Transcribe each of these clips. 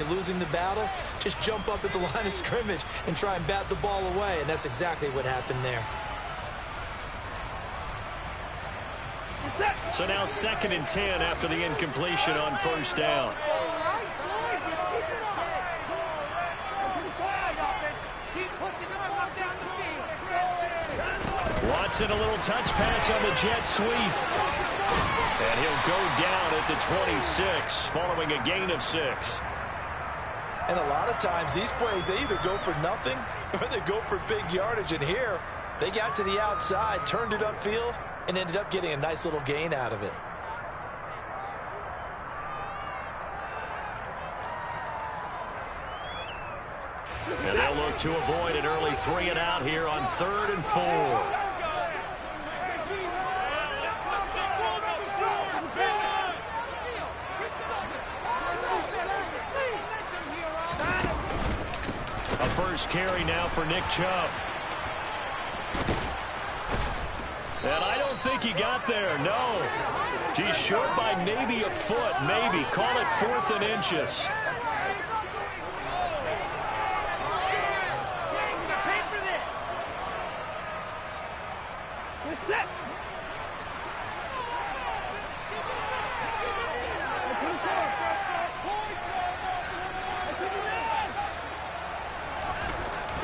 losing the battle, just jump up at the line of scrimmage and try and bat the ball away, and that's exactly what happened there. So now 2nd and 10 after the incompletion on 1st down. Watson, a little touch pass on the jet sweep. And he'll go down at the 26 following a gain of 6. And a lot of times these plays, they either go for nothing or they go for big yardage. And here, they got to the outside, turned it upfield, and ended up getting a nice little gain out of it. And they'll look to avoid an early 3 and out here on 3rd and 4. A first carry now for Nick Chubb. And I don't think he got there, no. He's short by maybe a foot, maybe. Call it 4th and inches.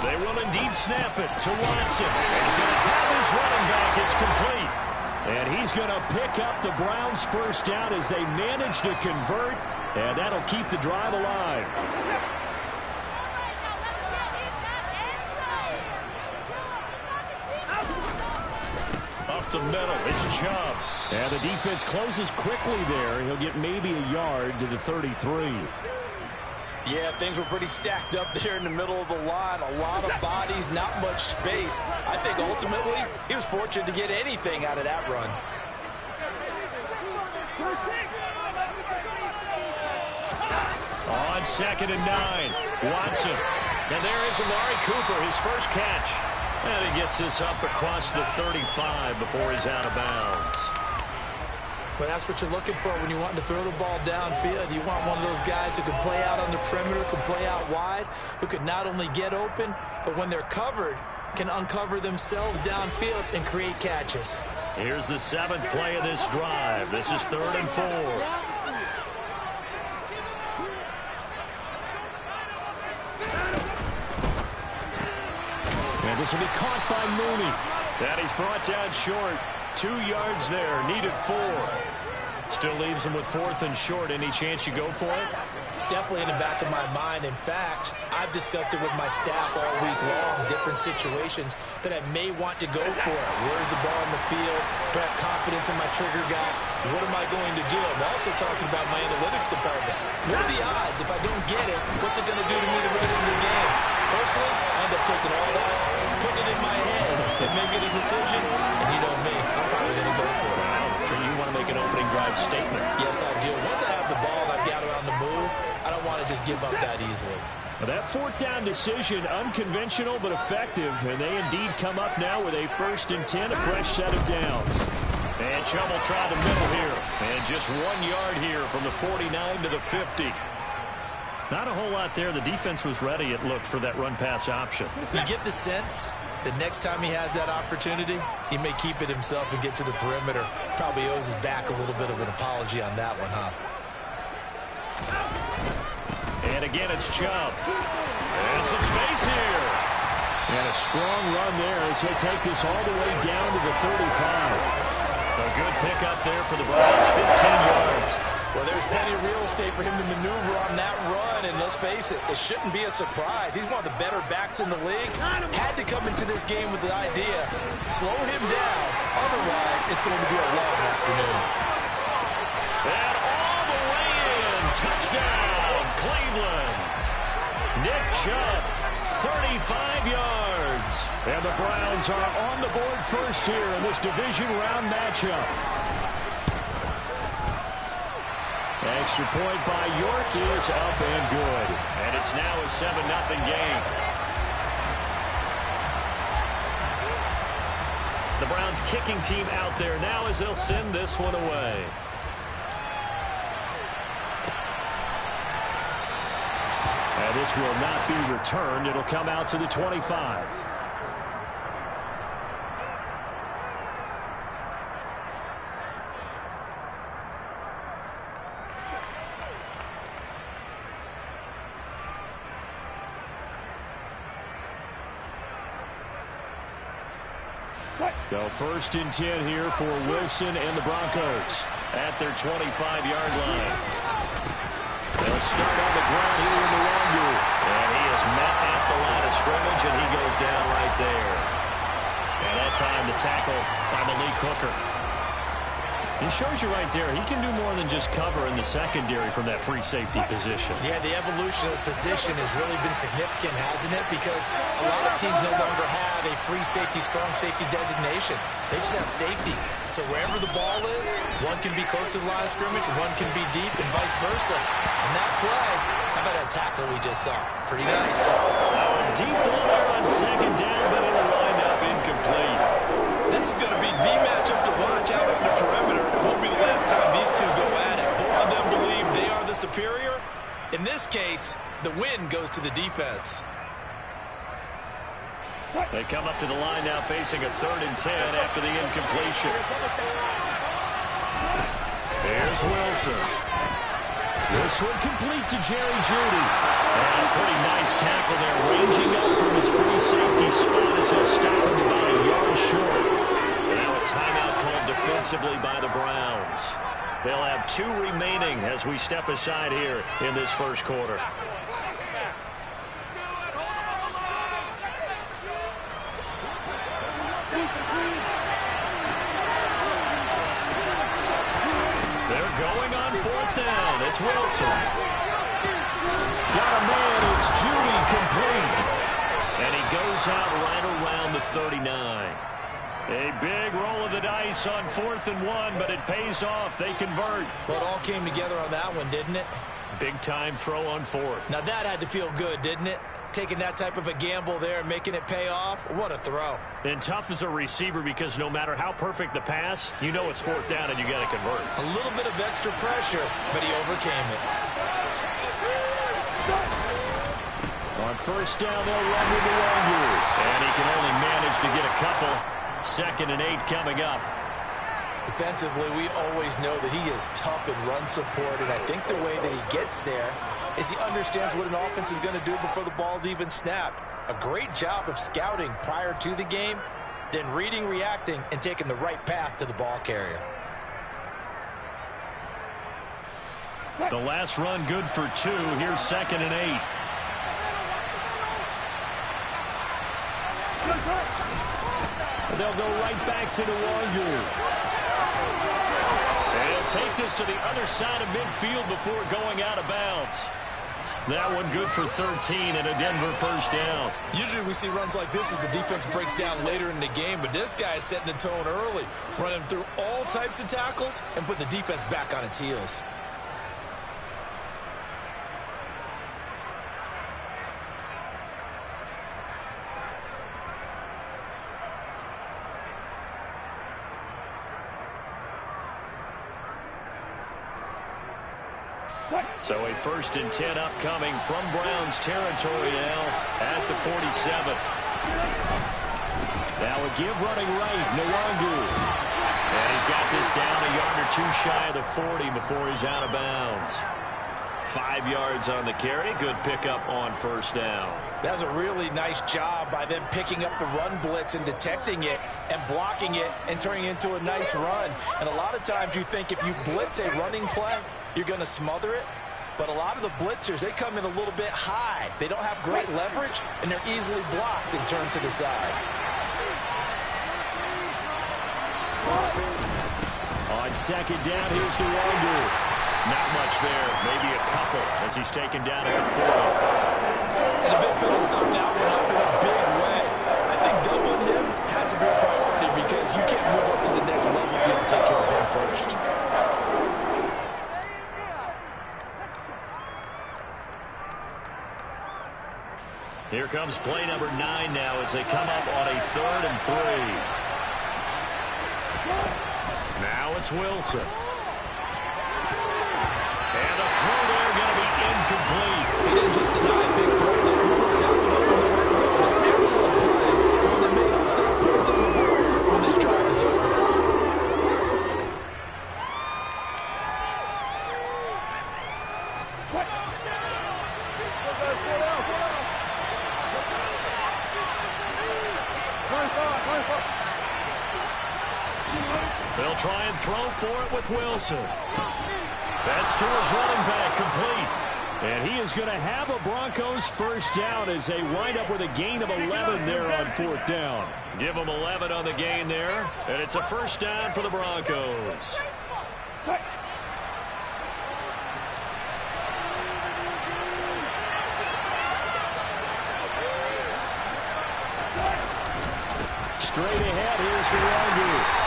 They will indeed snap it to Watson. He's going to have his running back. It's complete. And he's going to pick up the Browns' first down as they manage to convert. And that'll keep the drive alive. Up the middle, it's Chubb. And the defense closes quickly there. He'll get maybe a yard to the 33. Yeah, things were pretty stacked up there in the middle of the line. A lot of bodies, not much space. I think ultimately he was fortunate to get anything out of that run. On 2nd and 9, Watson. And there is Amari Cooper, his first catch. And he gets this up across the 35 before he's out of bounds. But that's what you're looking for when you want to throw the ball downfield. You want one of those guys who can play out on the perimeter, can play out wide, who can not only get open, but when they're covered, can uncover themselves downfield and create catches. Here's the 7th play of this drive. This is 3rd and 4. And this will be caught by Mooney. And he's brought down short. 2 yards there, needed 4. Still leaves him with 4th and short. Any chance you go for it? It's definitely in the back of my mind. In fact, I've discussed it with my staff all week long, different situations that I may want to go for. Where's the ball in the field? Do I have confidence in my trigger guy? What am I going to do? I'm also talking about my analytics department. What are the odds? If I don't get it, what's it going to do to me the rest of the game? Personally, I end up taking all that, putting it in my head, and making a decision. And you know me, I'm probably going to go for it. Sure, you want to make an opening drive statement. Yes, I do. Once I have the ball and I've got it on the move, I don't want to just give up that easily. Well, that 4th down decision, unconventional but effective, and they indeed come up now with a 1st and 10, a fresh set of downs. And Chubb will try the middle here, and just 1 yard here from the 49 to the 50. Not a whole lot there. The defense was ready, it looked, for that run-pass option. You get the sense that next time he has that opportunity, he may keep it himself and get to the perimeter. Probably owes his back a little bit of an apology on that one, huh? And again, it's Chubb. And some space here. And a strong run there as he'll take this all the way down to the 35. A good pickup there for the Browns, 15 yards. Well, there's plenty of real estate for him to maneuver on that run, and let's face it, it shouldn't be a surprise. He's one of the better backs in the league. Had to come into this game with the idea, slow him down, otherwise it's going to be a long afternoon. And all the way in, touchdown, Cleveland. Nick Chubb, 35 yards. And the Browns are on the board first here in this division round matchup. Extra point by York is up and good. And it's now a 7-0 game. The Browns kicking team out there now as they'll send this one away. this will not be returned. It'll come out to the 25. So 1st and 10 here for Wilson and the Broncos at their 25-yard line. They'll start on the ground here in the Longu. And he is met at the line of scrimmage, and he goes down right there. And that time the tackle by Malik Hooker. He shows you right there, he can do more than just cover in the secondary from that free safety position. Yeah, the evolution of the position has really been significant, hasn't it? Because a lot of teams no longer have a free safety, strong safety designation. They just have safeties. So wherever the ball is, one can be close to the line of scrimmage, one can be deep, and vice versa. And that play, how about that tackle we just saw? Pretty nice. Deep ball there on 2nd down, but it'll wind up incomplete. This is going to be the matchup to watch out on the perimeter. It won't be the last time these two go at it. Both of them believe they are the superior. In this case, the win goes to the defense. They come up to the line now facing a 3rd and 10 after the incompletion. There's Wilson. This one complete to Jerry Jeudy. And a pretty nice tackle there, ranging up from his free safety spot as he'll stop him about a yard short. And now a timeout called defensively by the Browns. They'll have 2 remaining as we step aside here in this first quarter. They're going on 4th down. It's Wilson. Got a man. It's Jeudy complete. And he goes out right around the 39. A big roll of the dice on 4th and 1, but it pays off. They convert. Well, it all came together on that one, didn't it? Big-time throw on 4th. Now that had to feel good, didn't it? Taking that type of a gamble there and making it pay off. What a throw. And tough as a receiver because no matter how perfect the pass, you know it's 4th down and you got to convert. A little bit of extra pressure, but he overcame it. On 1st down, they'll run with the Longu. And he can only manage to get a couple. 2nd and 8 coming up. Defensively, we always know that he is tough in run support, and I think the way that he gets there is he understands what an offense is going to do before the ball's even snapped. A great job of scouting prior to the game, then reading, reacting, and taking the right path to the ball carrier. The last run good for 2. Here's 2nd and 8. They'll go right back to the Longu. And he'll take this to the other side of midfield before going out of bounds. That one good for 13 and a Denver 1st down. Usually we see runs like this as the defense breaks down later in the game, but this guy is setting the tone early, running through all types of tackles and putting the defense back on its heels. So a 1st and 10 upcoming from Browns territory now at the 47. Now a give running right, Nwangu. And he's got this down a yard or 2 shy of the 40 before he's out of bounds. 5 yards on the carry. Good pickup on 1st down. That was a really nice job by them picking up the run blitz and detecting it and blocking it and turning it into a nice run. And a lot of times you think if you blitz a running play, you're going to smother it. But a lot of the blitzers, they come in a little bit high. They don't have great leverage, and they're easily blocked and turned to the side. On 2nd down, here's Nwangu. Not much there, maybe a couple as he's taken down at the 40. And the big fella stuffed that one up in a big way. I think doubling him has to be a priority because you can't move up to the next level if you don't take care of him first. Here comes play number 9 now as they come up on a 3rd and 3. Now it's Wilson. And the throw there going to be incomplete. He didn't just deny a big They'll try and throw for it with Wilson. That's to his running back, complete. And he is going to have a Broncos first down as they wind up with a gain of 11 there on fourth down. Give them 11 on the gain there, and it's a first down for the Broncos. Straight ahead, here's Nwogu.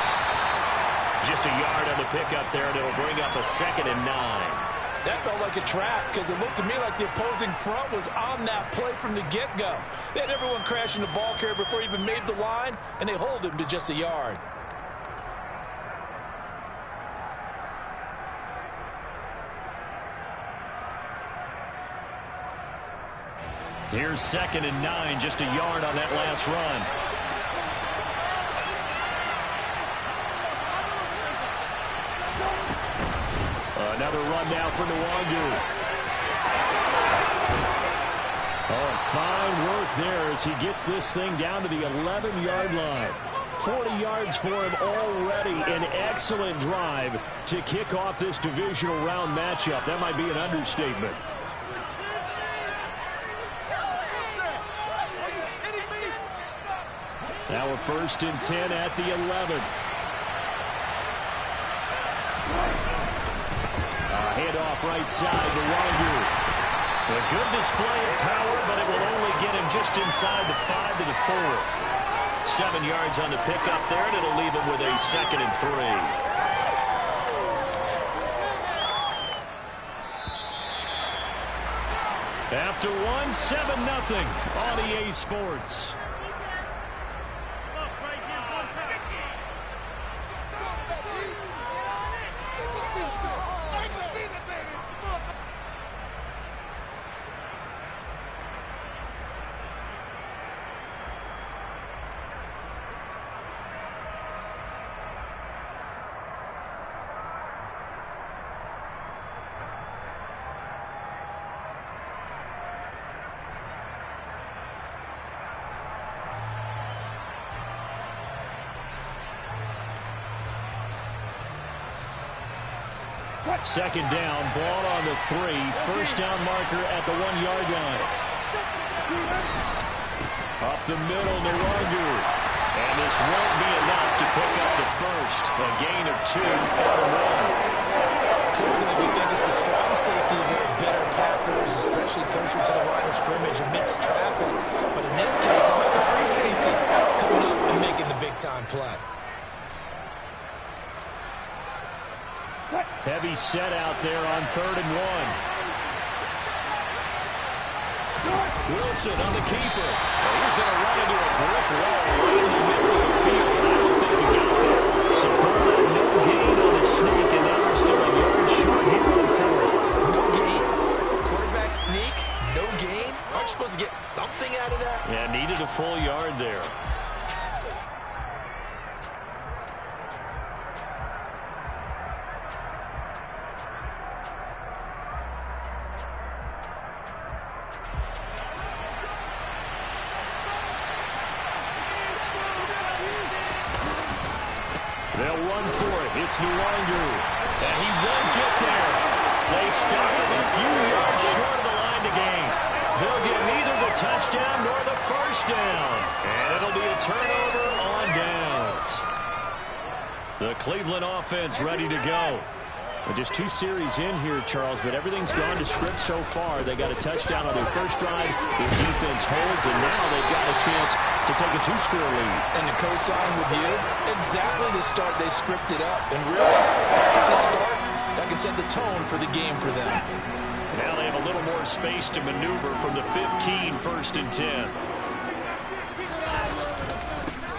Just a yard on the pickup there, and it'll bring up a 2nd and 9. That felt like a trap because it looked to me like the opposing front was on that play from the get-go. They had everyone crashing the ball carrier before he even made the line, and they hold him to just a yard. Here's 2nd and 9, just a yard on that last run. Another run now for Nwogu. Oh, fine work there as he gets this thing down to the 11-yard line. 40 yards for him already. An excellent drive to kick off this divisional round matchup. That might be an understatement. Now a 1st and 10 at the 11. Handoff right side to Nwogu. A good display of power, but it will only get him just inside the 5 to the 4. 7 yards on the pickup there, and it'll leave him with a 2nd and 3. After one, 7-0 on EA Sports. Second down, ball on the 3. First down marker at the 1-yard line. Up the middle, Nwogu. And this won't be enough to pick up the first. A gain of 2, 3rd and 1. Typically, we think it's the strong safeties that are better tacklers, especially closer to the line of scrimmage amidst traffic. But in this case, how about the free safety coming up and making the big-time play? Heavy set out there on 3rd and 1. Wilson on the keeper. He's going to run into a brick wall right in the middle of the field. I don't think he got there. So Perlman, no gain on the sneak, and now they're still a yard short here on 4th. No gain? Quarterback sneak? No gain? Aren't you supposed to get something out of that? Yeah, needed a full yard there. They'll run for it. It's Nwogu. And he won't get there. They stop him a few yards short of the line to gain. They'll get neither the touchdown nor the first down. And it'll be a turnover on downs. The Cleveland offense ready to go. Well, just 2 series in here, Charles, but everything's gone to script so far. They got a touchdown on their first drive. Their defense holds, and now they've got a chance to take a 2-score lead. And to co-sign with you, exactly the start they scripted up. And really, that kind of start, that can set the tone for the game for them. Now they have a little more space to maneuver from the 15, 1st and 10.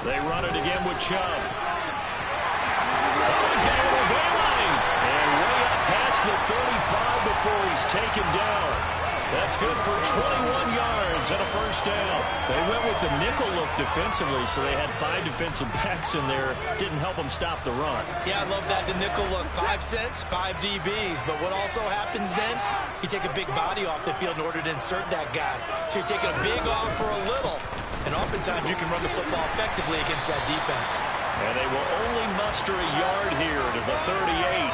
They run it again with Chubb. He's got a little goal line. And way up past the 35 before he's taken down. That's good for 21 yards and a first down. They went with the nickel look defensively, So they had 5 defensive backs in there. Didn't help them stop the run. Yeah, I love that, the nickel look. 5 cents, 5 DBs. But what also happens then, you take a big body off the field in order to insert that guy. So you're taking a big off for a little. And oftentimes you can run the football effectively against that defense. And they will only muster a yard here to the 38.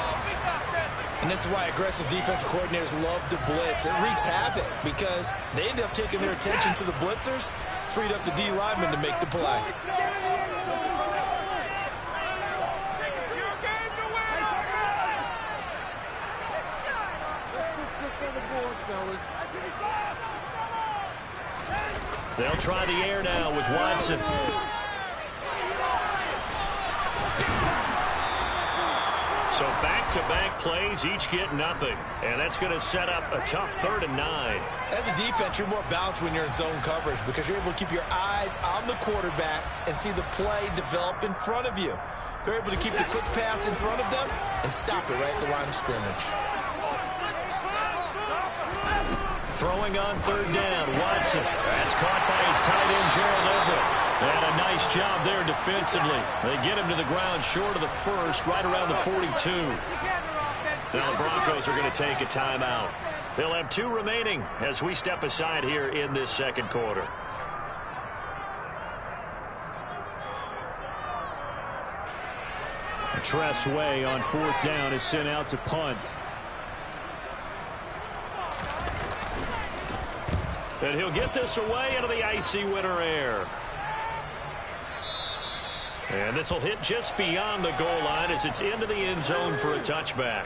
And this is why aggressive defensive coordinators love to blitz. It wreaks havoc because they end up taking their attention to the blitzers, freed up the D lineman to make the play. They'll try the air now with Watson. So back-to-back plays, each get nothing. And that's going to set up a tough 3rd and 9. As a defense, you're more balanced when you're in zone coverage because you're able to keep your eyes on the quarterback and see the play develop in front of you. They're able to keep the quick pass in front of them and stop it right at the line of scrimmage. Throwing on 3rd down, Watson. That's caught by his tight end, Gerald Everett. And a nice job there defensively. They get him to the ground short of the 1st, right around the 42. Now the Broncos are going to take a timeout. They'll have 2 remaining as we step aside here in this 2nd quarter. Tress Way on 4th down is sent out to punt. And he'll get this away into the icy winter air. And this will hit just beyond the goal line as it's into the end zone for a touchback.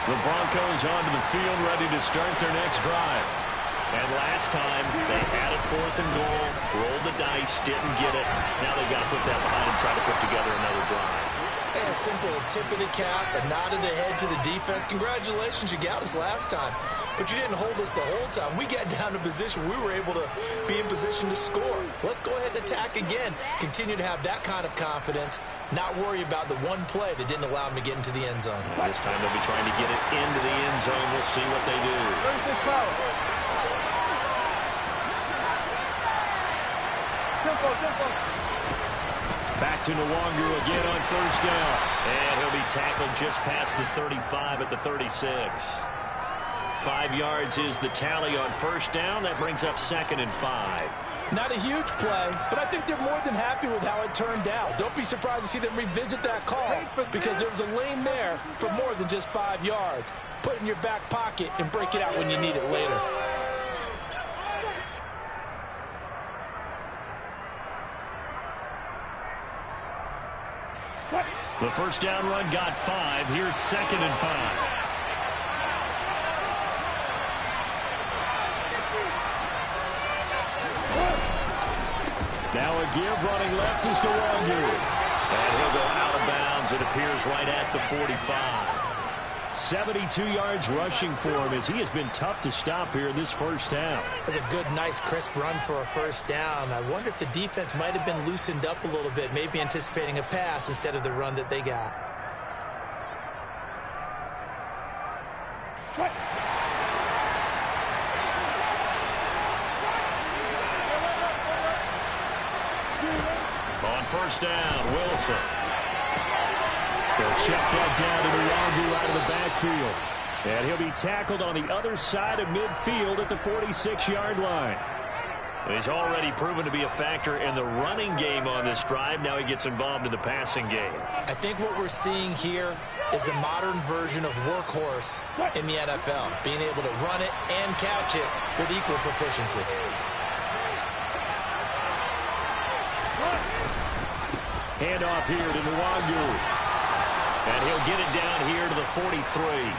The Broncos onto the field ready to start their next drive. And last time they had it 4th and goal, rolled the dice, didn't get it. Now they've got to put that behind and try to put together another drive. And a simple tip of the cap, a nod of the head to the defense. Congratulations, you got us last time. But you didn't hold us the whole time. We got down to position. We were able to be in position to score. Let's go ahead and attack again. Continue to have that kind of confidence. Not worry about the one play that didn't allow them to get into the end zone. This time they'll be trying to get it into the end zone. We'll see what they do. Back to Nwangu again on 1st down. And he'll be tackled just past the 35 at the 36. 5 yards is the tally on 1st down. That brings up 2nd and 5. Not a huge play, but I think they're more than happy with how it turned out. Don't be surprised to see them revisit that call because there was a lane there for more than just 5 yards. Put it in your back pocket and break it out when you need it later. The 1st down run got 5. Here's 2nd and 5. Now a give running left is Nwangu. And he'll go out of bounds. It appears right at the 45. 72 yards rushing for him as he has been tough to stop here in this 1st half. That's a good, nice, crisp run for a 1st down. I wonder if the defense might have been loosened up a little bit, maybe anticipating a pass instead of the run that they got. On 1st down, Wilson. They'll check that down to Nwangu out of the backfield. And he'll be tackled on the other side of midfield at the 46-yard line. He's already proven to be a factor in the running game on this drive. Now he gets involved in the passing game. I think what we're seeing here is the modern version of workhorse in the NFL, being able to run it and catch it with equal proficiency. Handoff here to Nwangu. And he'll get it down here to the 43.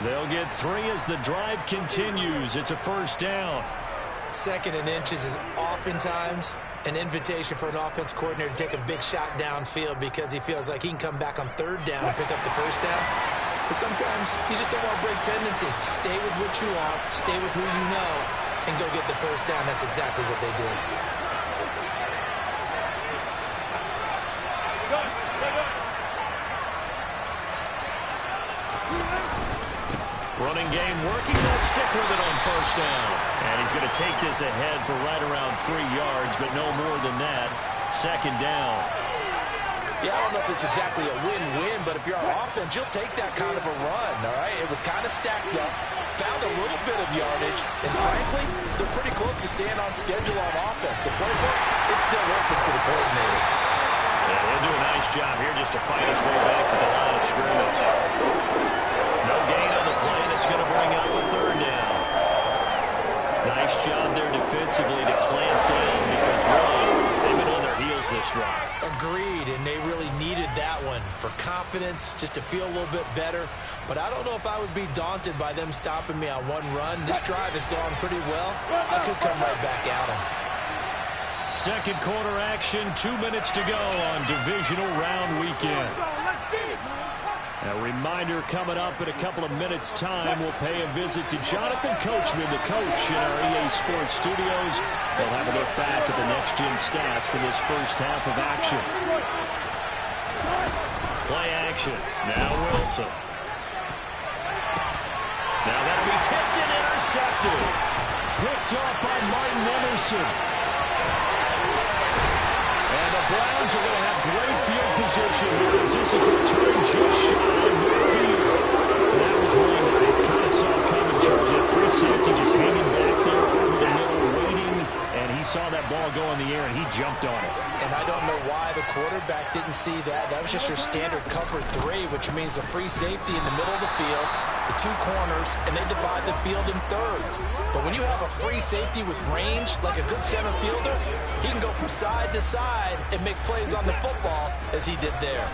They'll get 3 as the drive continues. It's a 1st down. 2nd and inches is oftentimes an invitation for an offense coordinator to take a big shot downfield because he feels like he can come back on 3rd down and pick up the 1st down. But sometimes you just don't want to break tendency. Stay with what you want, stay with who you know, and go get the 1st down. That's exactly what they did. Running game working. They'll stick with it on 1st down. And he's going to take this ahead for right around 3 yards, but no more than that. 2nd down. Yeah, I don't know if it's exactly a win-win, but if you're on offense, you'll take that kind of a run, all right? It was kind of stacked up, found a little bit of yardage, and frankly, they're pretty close to staying on schedule on offense. The playbook is still open for the coordinator. Yeah, he'll do a nice job here just to fight his way back to the line of scrimmage. No gain on the play, and it's going to bring up a third down. Nice job there defensively to clamp down because really they've been on their heels this drive. Agreed, and they really needed that one for confidence, just to feel a little bit better. But I don't know if I would be daunted by them stopping me on one run. This drive has gone pretty well. I could come right back at them. Second quarter action, 2 minutes to go on divisional round weekend. A reminder coming up in a couple of minutes' time. We'll pay a visit to Jonathan Coachman, the coach in our EA Sports studios. We'll have a look back at the next-gen stats for this first half of action. Play action. Now Wilson. Now that'll be tipped and intercepted. Picked off by Martin Emerson. And the Browns are going to have great field position as this is returned just shy of midfield. That was one I kind of saw coming, George. That free safety just hanging back there over the middle, waiting, and he saw that ball go in the air, and he jumped on it. And I don't know why the quarterback didn't see that. That was just your standard cover 3, which means a free safety in the middle of the field, the 2 corners, and they divide the field in thirds. But when you have a free safety with range, like a good center fielder, he can go from side to side and make plays on the football as he did there.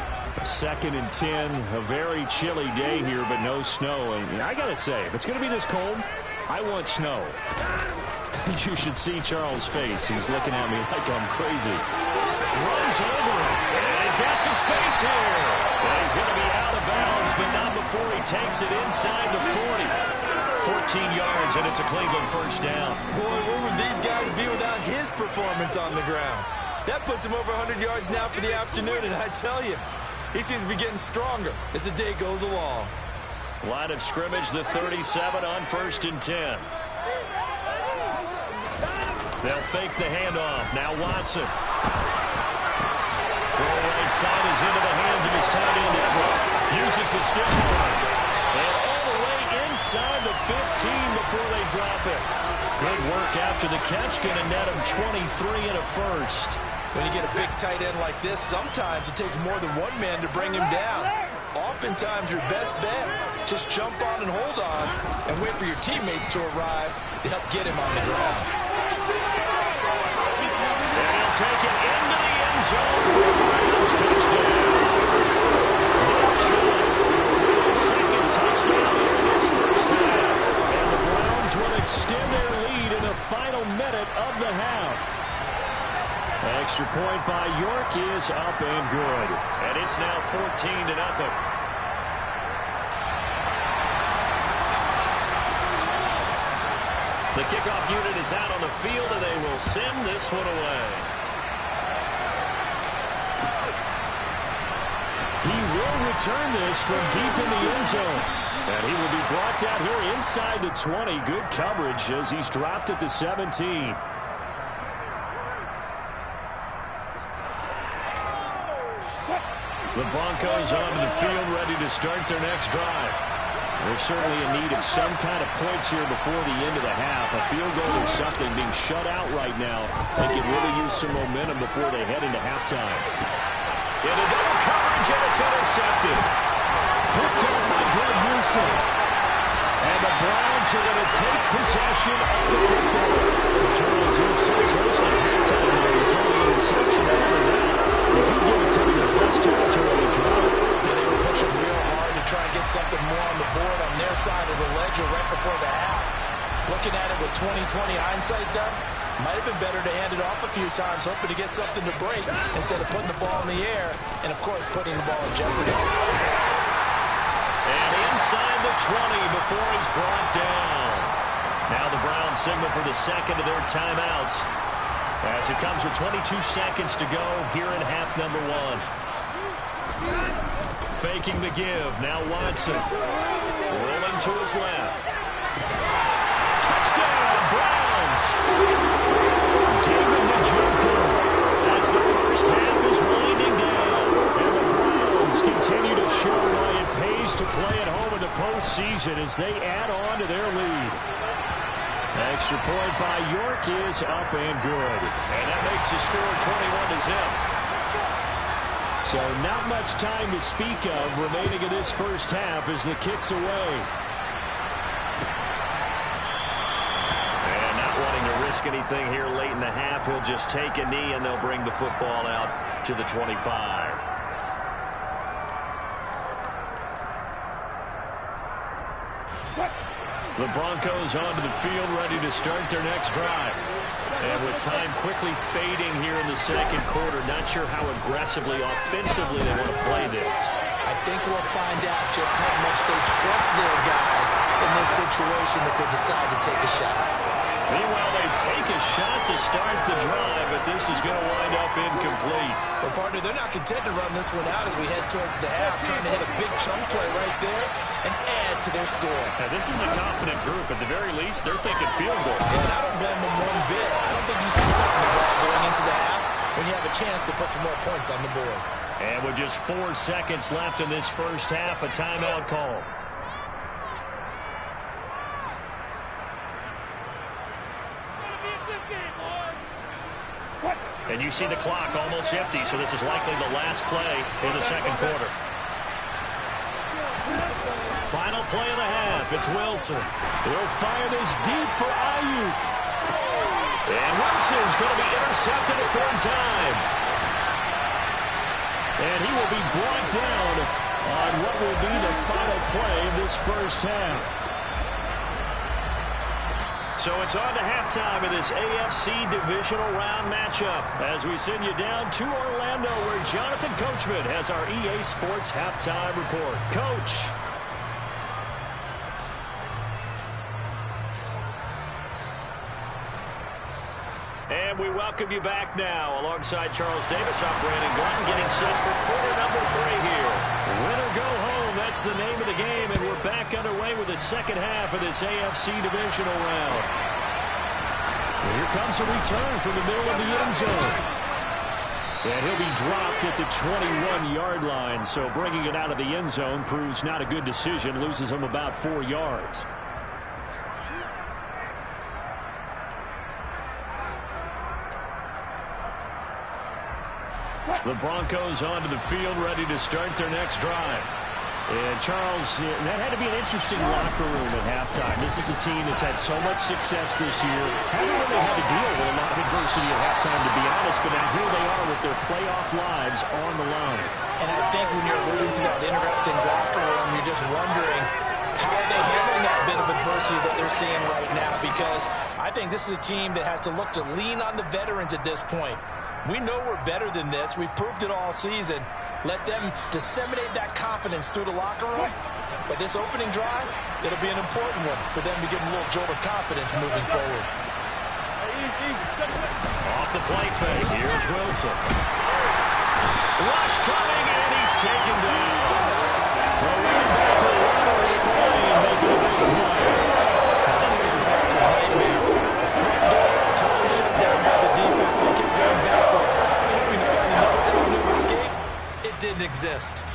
2nd and 10, a very chilly day here, but no snow. And I got to say, if it's going to be this cold, I want snow. You should see Charles' face. He's looking at me like I'm crazy. Runs over it, and he's got some space here. And he's going to be out of bounds, but not before he takes it inside the 40. 14 yards, and it's a Cleveland first down. Boy, where would these guys be without his performance on the ground? That puts him over 100 yards now for the afternoon, and I tell you, he seems to be getting stronger as the day goes along. Line of scrimmage, the 37 on 1st and 10. They'll fake the handoff. Now Watson. Throw right side is into the hands of his tight end, Everett. Uses the stiff arm. And all the way inside the 15 before they drop it. Good work after the catch. Going to net him 23 and a first. When you get a big tight end like this, sometimes it takes more than one man to bring him down. Oftentimes, your best bet, just jump on and hold on and wait for your teammates to arrive to help get him on the ground. And he'll take it into the end zone for a Browns touchdown. Nick Chubb, the second touchdown here in this first half. And the Browns will extend their lead in the final minute of the half. Extra point by York is up and good. And it's now 14-0. The kickoff unit is out on the field, and they will send this one away. He will return this from deep in the end zone. And he will be brought down here inside the 20. Good coverage as he's dropped at the 17. The Broncos onto the field, ready to start their next drive. They're certainly in need of some kind of points here before the end of the half. A field goal or something, being shut out right now. They can really use some momentum before they head into halftime. Into double coverage, and it's intercepted. Picked up by Greg Newsom. And the Browns are going to take possession of the football. Charles, you're so close to halftime there. He's only an interception after that. You do give it to them in press territory as well. Yeah, they were pushing real hard to try and get something more on the board on their side of the ledger right before the half. Looking at it with 20/20 hindsight, though, might have been better to hand it off a few times, hoping to get something to break instead of putting the ball in the air and, of course, putting the ball in jeopardy. And inside the 20 before he's brought down. Now the Browns signal for the second of their timeouts. As it comes with 22 seconds to go here in half number 1. Faking the give. Now Watson. Rolling to his left. Touchdown, Browns! David Njoku as the first half is winding down. And this season as they add on to their lead. Extra point by York is up and good. And that makes the score 21-0. So not much time to speak of remaining in this first half as the kick's away. And not wanting to risk anything here late in the half, he'll just take a knee and they'll bring the football out to the 25. The Broncos onto the field, ready to start their next drive. And with time quickly fading here in the second quarter, not sure how aggressively, offensively they want to play this. I think we'll find out just how much they trust their guys in this situation that they decide to take a shot. Meanwhile, they take a shot to start the drive, but this is going to wind up incomplete. Well, partner, they're not content to run this one out as we head towards the half, trying to hit a big chunk play right there and add to their score. Now, this is a confident group. At the very least, they're thinking field goal. And I don't blame them one bit. I don't think you slip the ball going into the half when you have a chance to put some more points on the board. And with just 4 seconds left in this first half, a timeout call. And you see the clock almost empty, so this is likely the last play in the second quarter. Final play of the half. It's Wilson. He'll fire this deep for Ayuk. And Wilson's going to be intercepted a third time. And he will be brought down on what will be the final play of this first half. So it's on to halftime of this AFC divisional round matchup as we send you down to Orlando where Jonathan Coachman has our EA Sports halftime report. Coach. And we welcome you back now. Alongside Charles Davis, I'm Brandon Glenn getting set for quarter number 3 here. Win or go home, that's the name of the game, and we're back underway with the second half of this AFC divisional round. And here comes a return from the middle of the end zone. And he'll be dropped at the 21-yard line, so bringing it out of the end zone proves not a good decision, loses him about 4 yards. The Broncos onto the field, ready to start their next drive. And, Charles, that had to be an interesting locker room at halftime. This is a team that's had so much success this year. Haven't really had to deal with a lot of adversity at halftime, to be honest, but now here they are with their playoff lives on the line. And I think when you're alluding to that interesting locker room, you're just wondering how are they handling that bit of adversity that they're seeing right now, because I think this is a team that has to look to lean on the veterans at this point. We know we're better than this. We've proved it all season. Let them disseminate that confidence through the locker room. But this opening drive, it'll be an important one for them to give them a little jolt of confidence moving forward. Off the play fake, here's Wilson. Rush coming, and he's taken down. The linebacker will explain, making a big play. That was a passer's nightmare. The front door totally shut down by the defense. He kept going backwards, hoping to find another avenue of escape. It didn't exist.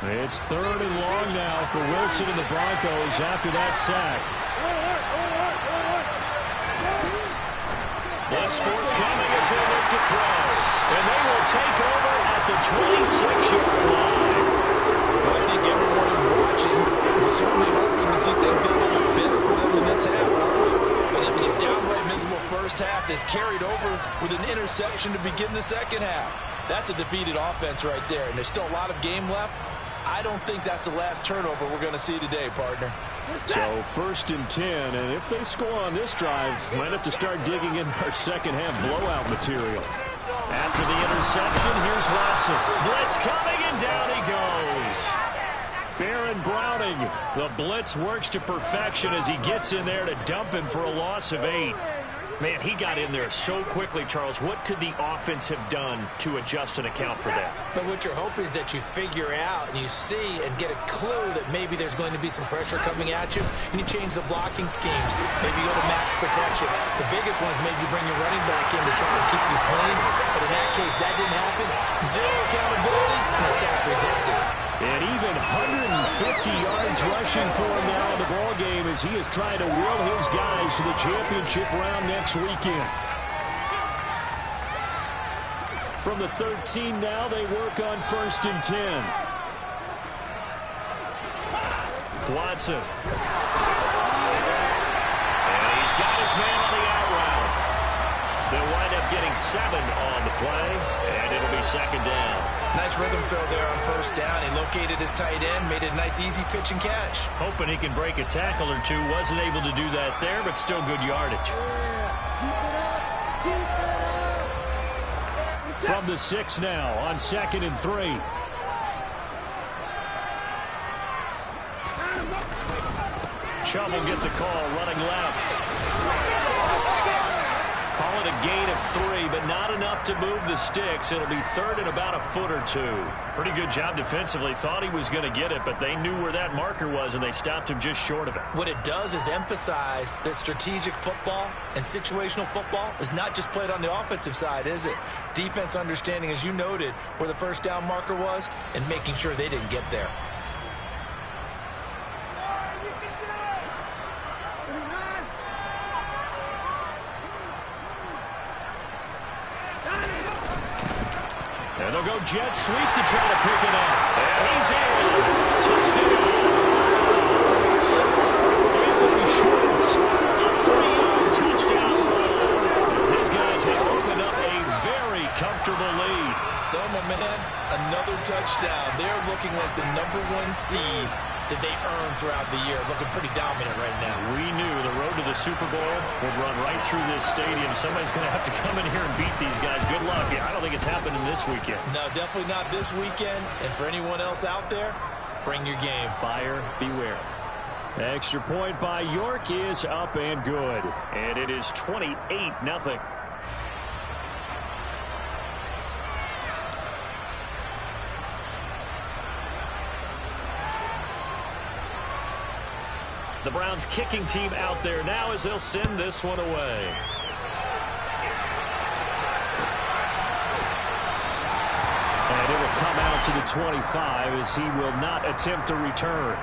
It's 3rd and long now for Wilson and the Broncos after that sack. It's forthcoming as they look to throw. And they will take over at the 26-yard line. I think everyone is watching. We're certainly hoping to see things get a little better for them in this half. But it was a downright miserable first half that's carried over with an interception to begin the second half. That's a defeated offense right there, and there's still a lot of game left. I don't think that's the last turnover we're going to see today, partner. So 1st and 10, and if they score on this drive, might have to start digging in our second half blowout material. After the interception, here's Watson. Blitz coming, and down he goes. Baron Browning, the blitz works to perfection as he gets in there to dump him for a loss of 8. Man, he got in there so quickly, Charles. What could the offense have done to adjust and account for that? But what you're hoping is that you figure out and you see and get a clue that maybe there's going to be some pressure coming at you, and you change the blocking schemes. Maybe you go to max protection. The biggest one is maybe you bring your running back in to try and keep you clean. But in that case, that didn't happen. Zero accountability, and a sack resulted. And even 150 yards rushing for him now in the ball game as he is trying to will his guys to the championship round next weekend. From the 13 now, they work on 1st and 10. Watson. And he's got his man on the out route. They'll wind up getting 7 on the play, and it'll be 2nd down. Nice rhythm throw there on 1st down. He located his tight end, made it a nice, easy pitch and catch. Hoping he can break a tackle or two. Wasn't able to do that there, but still good yardage. From the 6 now on 2nd and 3. Chubb will get the call, running left. Call it a gain of 3, but not enough to move the sticks. It'll be 3rd and about a foot or 2. Pretty good job defensively. Thought he was going to get it, but they knew where that marker was, and they stopped him just short of it. What it does is emphasize that strategic football and situational football is not just played on the offensive side, is it? Defense understanding, as you noted, where the 1st down marker was and making sure they didn't get there. And they'll go jet sweep to try to pick it up. And he's in. Touchdown. Anthony Schwartz, a 3-yard touchdown run. As his guys have opened up a very comfortable lead. So, my man, another touchdown. They're looking like the #1 seed that they earned throughout the year. Looking pretty dominant right now. We knew the road to the Super Bowl would run right through this stadium. Somebody's going to have to come in here and beat these guys. Good luck. I don't think it's happening this weekend. No, definitely not this weekend. And for anyone else out there, bring your game. Buyer beware. Extra point by York is up and good. And it is 28-0. The Browns kicking team out there now as they'll send this one away. And it will come out to the 25 as he will not attempt to return.